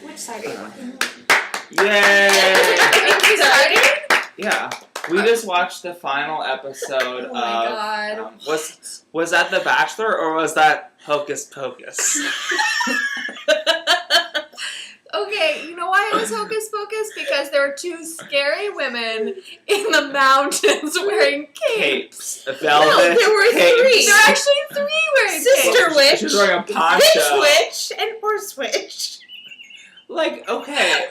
Which side are you on? Yay! We started? Yeah. We just watched the final episode Oh my of... was that The Bachelor or was that Hocus Pocus? Okay, you know why it was Hocus Pocus? Because there were two scary women in the mountains wearing capes. Capes. No, there were three. There were actually three wearing Sister capes. Witch, She's wearing a poncho. Bitch Witch, and Horse Witch. Like, okay.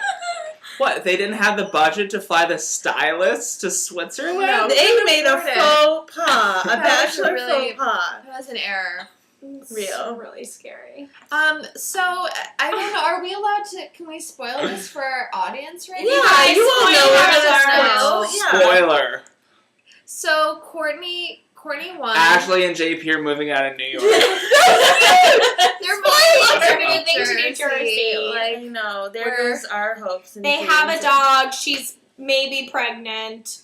What, they didn't have the budget to fly the stylists to Switzerland? No. They made a faux pas. A That was Bachelor really- faux pas. That was an error. Real. Really scary. So, I don't know, are we allowed to, can we spoil this for our audience right Yeah, now? you all know Spoilers we're gonna are spoil. now. Yeah. Spoiler. So, Courtney won. Ashley and JP are moving out of New York. They're both Everything New to New Jersey. I know. There We're- goes our hopes. And They dreams. have a dog. She's maybe pregnant.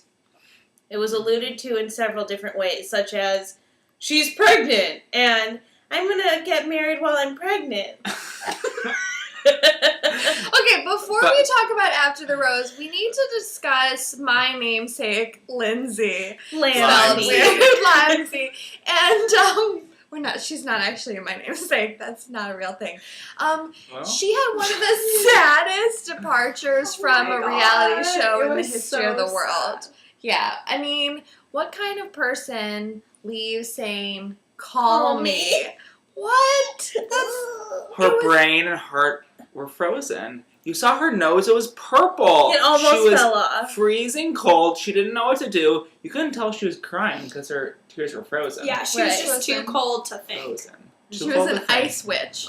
It was alluded to in several different ways, such as, she's pregnant, and I'm gonna get married while I'm pregnant. Okay, before we talk about After the Rose, we need to discuss my namesake, Lindsay. Lance. Lindsay. And, she's not actually my namesake. That's not a real thing. Well, She had one of the saddest departures from a reality show in the history of the world. Yeah, I mean, what kind of person leaves saying, call me? What? her brain and heart were frozen. You saw her nose, it was purple. It almost she was fell off. freezing cold. She didn't know what to do. You couldn't tell she was crying because her tears were frozen. Yeah, she Right. was just too cold to think. Frozen. She Too was cold an to think. ice witch.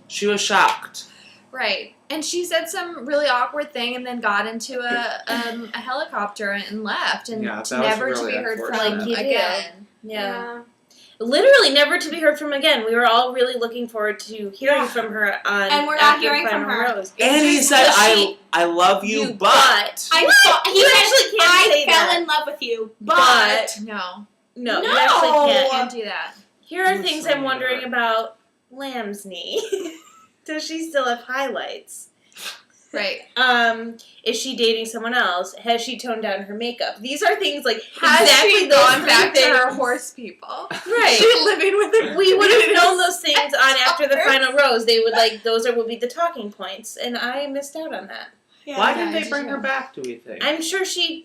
She was shocked. Right. And she said some really awkward thing and then got into a helicopter and left and Yeah, that was never to really be heard from unfortunate. Like you do. again. Yeah. Literally never to be heard from again. We were all really looking forward to hearing from her on And we're not After hearing from Final her. Rose. And he said, I love you, You but... I What? thought he You said, actually can't I say fell that. in love with you, But No. no, you No. actually can't. Can't do that. Here are I'm things sorry, I'm wondering Laura. about Lamb's knee. Does she still have highlights? Right. Is she dating someone else? Has she toned down her makeup? These are things like Has exactly she those gone three back to her things. horse people? Right. She living with her. We would have known those things on After the Sorry. Final Rose. They would will be the talking points, and I missed out on that. Why Yeah, didn't they did bring you? her back, do we think? I'm sure she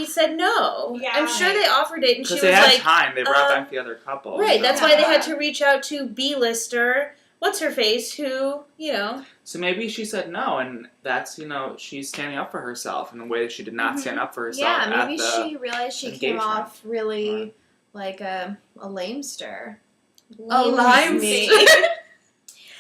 said no. Yeah. I'm sure they offered it, and she Because was they had like, time. They brought back the other couple. right. so. That's why they had to reach out to B-lister. What's her face? Who So maybe she said no, and that's, she's standing up for herself in a way that she did not stand up for herself Yeah, maybe at the... she realized she came engagement. off really like a lamester. Lindsay.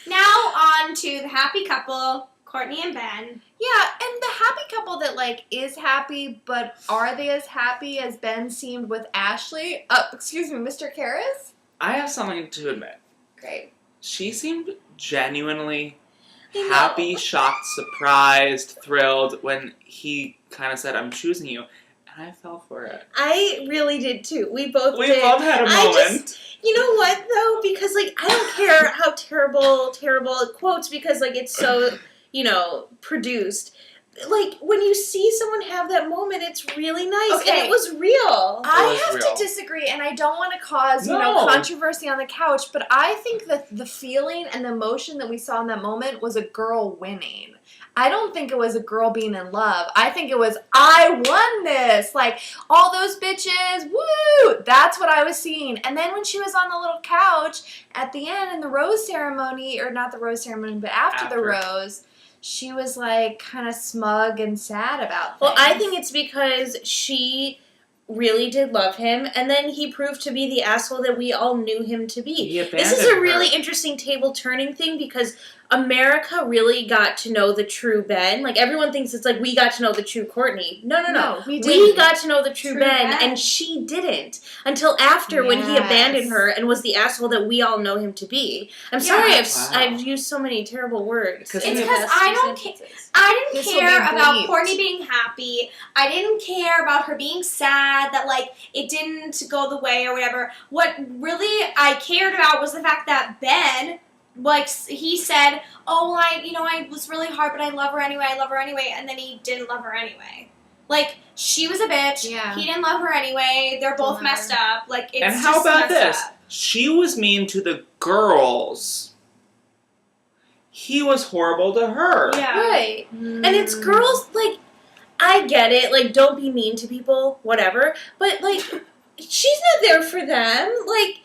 Now on to the happy couple, Courtney and Ben. Yeah, and the happy couple that is happy, but are they as happy as Ben seemed with Ashley? Excuse me, Mr. Karras? I have something to admit. Great. She seemed genuinely I know. happy, shocked, surprised, thrilled when he kind of said, I'm choosing you. And I fell for it. I really did too. We both We did. both had a I moment. You know what though? Because I don't care how terrible it quotes because it's so produced. When you see someone have that moment, it's really nice, and Okay. it was real. I was have real. to disagree, and I don't want to cause, No. controversy on the couch, but I think that the feeling and the emotion that we saw in that moment was a girl winning. I don't think it was a girl being in love. I think it was, I won this! All those bitches, woo! That's what I was seeing. And then when she was on the little couch at the end in the rose ceremony, or not the rose ceremony, but after the rose, she was kind of smug and sad about things. Well, I think it's because she really did love him, and then he proved to be the asshole that we all knew him to be. He This is abandoned a really her. interesting table turning thing because America really got to know the true Ben. Everyone thinks it's we got to know the true Courtney. No. No, we We didn't. got to know the true Ben, Ben. and she didn't until after when he Yes. abandoned her and was the asshole that we all know him to be. I'm sorry, Wow. I've used so many terrible words. Because in It's the because past I few don't sentences. I didn't This will care be about bleeped. Courtney being happy. I didn't care about her being sad that it didn't go the way or whatever. What really I cared about was the fact that Ben he said, oh, I was really hard, but I love her anyway, and then he didn't love her anyway. Like, she was a bitch. Yeah. He didn't love her anyway. They're both messed up. Like, it's And how just about messed this? up. She was mean to the girls. He was horrible to her. Yeah. Right. And it's girls, like, I get it, like, don't be mean to people, whatever, but, like, she's not there for them. Like,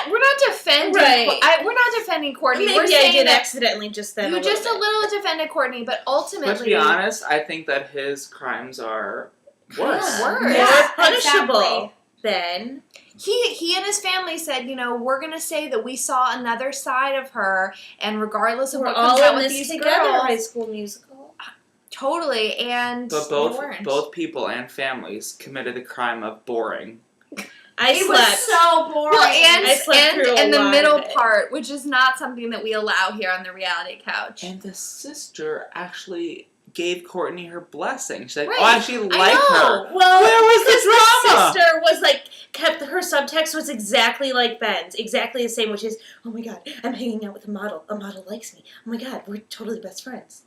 we're not defending. Right. We're not defending Courtney. maybe We're I saying did that accidentally just then. you just a little defended Courtney, but ultimately, But to be honest, I think that his crimes are worse. Worse. More Yeah, punishable exactly. then. He and his family said, we're gonna say that we saw another side of her, and regardless of We're what comes all out in with this these together, girls, High School Musical. totally, and But they weren't. both people and families committed the crime of boring. I It slept. was so boring. Well, I slept through a and the lot middle of it. part, which is not something that we allow here on the reality couch. And the sister actually gave Courtney her blessing. She's like, Right. oh, I actually like know. her. Well, Where was because the drama? sister was like, her subtext was exactly like Ben's, exactly the same, which is, oh my god, I'm hanging out with a model likes me. Oh my god, we're totally best friends.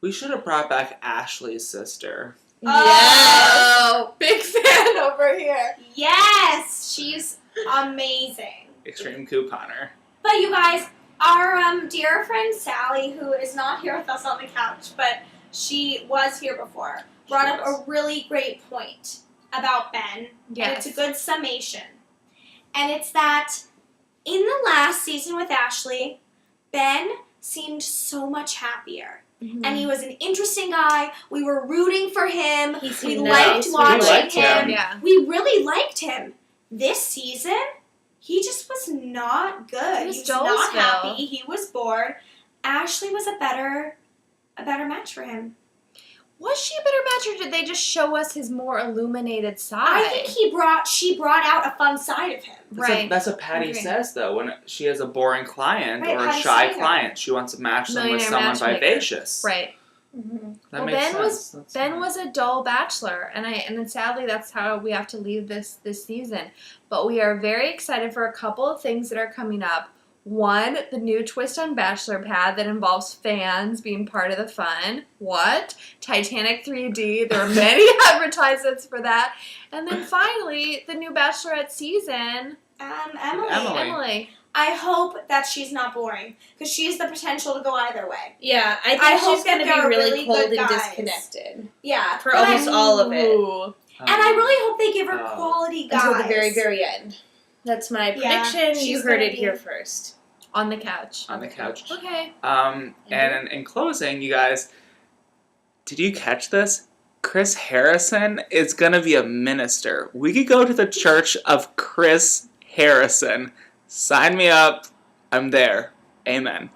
We should have brought back Ashley's sister. Oh, big fan over here. Yes, she's amazing. Extreme couponer. But you guys, our dear friend Sally, who is not here with us on the couch, but she was here before, brought up a really great point about Ben. And Yes. it's a good summation. And it's that in the last season with Ashley, Ben seemed so much happier. Mm-hmm. And he was an interesting guy. We were rooting for him. He We seemed liked nice. We watching liked him. him. Yeah. We really liked him. This season, he just was not good. He was He was not Dolesville. happy. He was bored. Ashley was a better match for him. Was she a better match, or did they just show us his more illuminated side? I think she brought out a fun side of him. Right. That's what Patty Agree. says, though. When she has a boring client Right, or a Patty's shy saying that. client, she wants to match them with Millionaire someone matchmaker. vivacious. Right. Mm-hmm. That Well, makes Ben sense. Ben was a dull bachelor, and then sadly that's how we have to leave this season. But we are very excited for a couple of things that are coming up. One, the new twist on Bachelor Pad that involves fans being part of the fun. What? Titanic 3D. There are many advertisements for that. And then finally, the new Bachelorette season. Emily. Emily. I hope that she's not boring because she has the potential to go either way. Yeah, I think I she's hope going to that be they're really really cold good and guys. disconnected Yeah, for but almost all of it. Ooh. and I really hope they give her Oh. quality guys Until the very, very end. That's my Yeah, prediction. she's You heard gonna it be- here first. On the couch. On the couch. Okay. And in closing, you guys, did you catch this? Chris Harrison is going to be a minister. We could go to the church of Chris Harrison. Sign me up. I'm there. Amen.